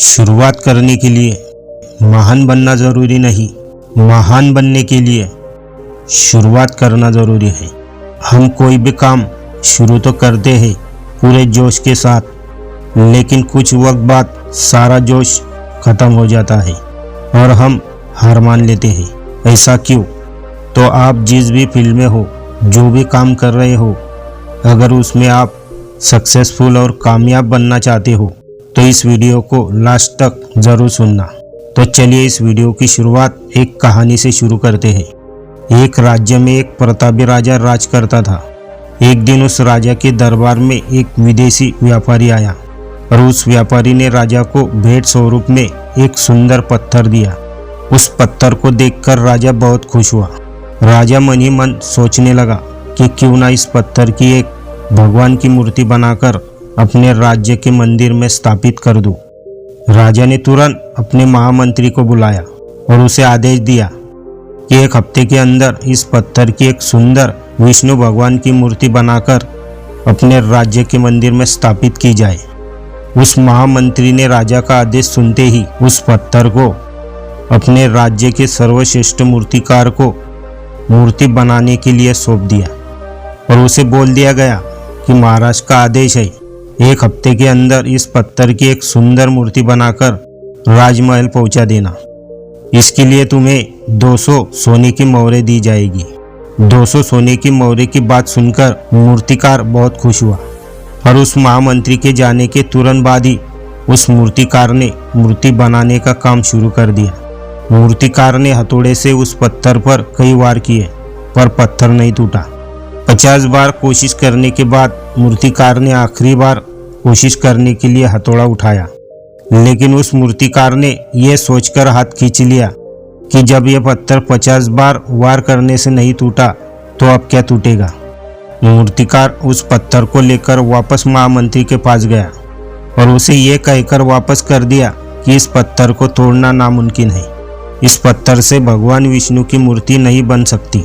शुरुआत करने के लिए महान बनना ज़रूरी नहीं, महान बनने के लिए शुरुआत करना ज़रूरी है। हम कोई भी काम शुरू तो करते हैं पूरे जोश के साथ, लेकिन कुछ वक्त बाद सारा जोश ख़त्म हो जाता है और हम हार मान लेते हैं। ऐसा क्यों? तो आप जिस भी फील्ड में हो, जो भी काम कर रहे हो, अगर उसमें आप सक्सेसफुल और कामयाब बनना चाहते हो तो इस वीडियो को लास्ट तक ज़रूर सुनना। तो चलिए इस वीडियो की शुरुआत एक कहानी से शुरू करते हैं। एक राज्य में एक प्रतापी राजा राज करता था। एक दिन उस राजा के दरबार में एक विदेशी व्यापारी आया और उस व्यापारी ने राजा को भेंट स्वरूप में एक सुंदर पत्थर दिया। उस पत्थर को देखकर राजा बहुत खुश हुआ। राजा मन ही मन सोचने लगा कि क्यों ना इस पत्थर की एक भगवान की मूर्ति बनाकर अपने राज्य के मंदिर में स्थापित कर दूं। राजा ने तुरंत अपने महामंत्री को बुलाया और उसे आदेश दिया कि एक हफ्ते के अंदर इस पत्थर की एक सुंदर विष्णु भगवान की मूर्ति बनाकर अपने राज्य के मंदिर में स्थापित की जाए। उस महामंत्री ने राजा का आदेश सुनते ही उस पत्थर को अपने राज्य के सर्वश्रेष्ठ मूर्तिकार को मूर्ति बनाने के लिए सौंप दिया और उसे बोल दिया गया कि महाराज का आदेश है, एक हफ्ते के अंदर इस पत्थर की एक सुंदर मूर्ति बनाकर राजमहल पहुंचा देना। इसके लिए तुम्हें 200 सोने की मोहरें दी जाएगी। 200 सोने की मोहरें की बात सुनकर मूर्तिकार बहुत खुश हुआ और उस महामंत्री के जाने के तुरंत बाद ही उस मूर्तिकार ने मूर्ति बनाने का काम शुरू कर दिया। मूर्तिकार ने हथौड़े से उस पत्थर पर कई वार किए पर पत्थर नहीं टूटा। 50 बार कोशिश करने के बाद मूर्तिकार ने आखिरी बार कोशिश करने के लिए हथौड़ा उठाया, लेकिन उस मूर्तिकार ने यह सोचकर हाथ खींच लिया कि जब यह पत्थर 50 बार वार करने से नहीं टूटा तो अब क्या टूटेगा। मूर्तिकार उस पत्थर को लेकर वापस महामंत्री के पास गया और उसे यह कहकर वापस कर दिया कि इस पत्थर को तोड़ना नामुमकिन है। इस पत्थर से भगवान विष्णु की मूर्ति नहीं बन सकती।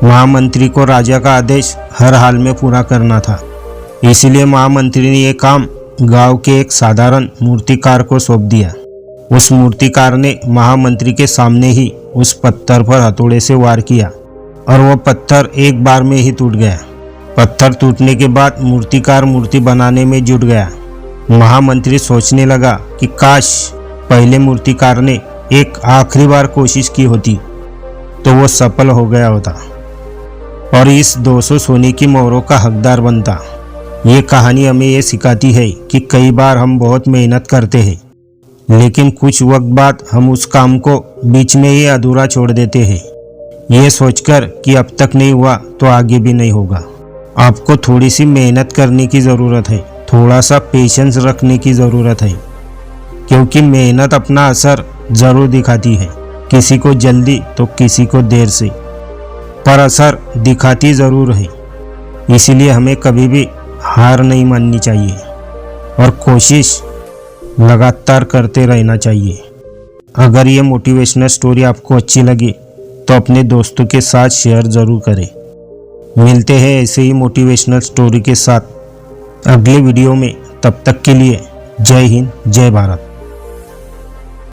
महामंत्री को राजा का आदेश हर हाल में पूरा करना था, इसलिए महामंत्री ने यह काम गांव के एक साधारण मूर्तिकार को सौंप दिया। उस मूर्तिकार ने महामंत्री के सामने ही उस पत्थर पर हथौड़े से वार किया और वह पत्थर एक बार में ही टूट गया। पत्थर टूटने के बाद मूर्तिकार मूर्ति बनाने में जुट गया। महामंत्री सोचने लगा कि काश पहले मूर्तिकार ने एक आखिरी बार कोशिश की होती तो वो सफल हो गया होता और इस 200 सोने की मोहरों का हकदार बनता। ये कहानी हमें ये सिखाती है कि कई बार हम बहुत मेहनत करते हैं, लेकिन कुछ वक्त बाद हम उस काम को बीच में ही अधूरा छोड़ देते हैं, ये सोचकर कि अब तक नहीं हुआ तो आगे भी नहीं होगा। आपको थोड़ी सी मेहनत करने की ज़रूरत है, थोड़ा सा पेशेंस रखने की ज़रूरत है, क्योंकि मेहनत अपना असर ज़रूर दिखाती है, किसी को जल्दी तो किसी को देर से, पर असर दिखाती ज़रूर है। इसीलिए हमें कभी भी हार नहीं माननी चाहिए और कोशिश लगातार करते रहना चाहिए। अगर ये मोटिवेशनल स्टोरी आपको अच्छी लगी तो अपने दोस्तों के साथ शेयर ज़रूर करें। मिलते हैं ऐसे ही मोटिवेशनल स्टोरी के साथ अगले वीडियो में। तब तक के लिए जय हिंद, जय भारत।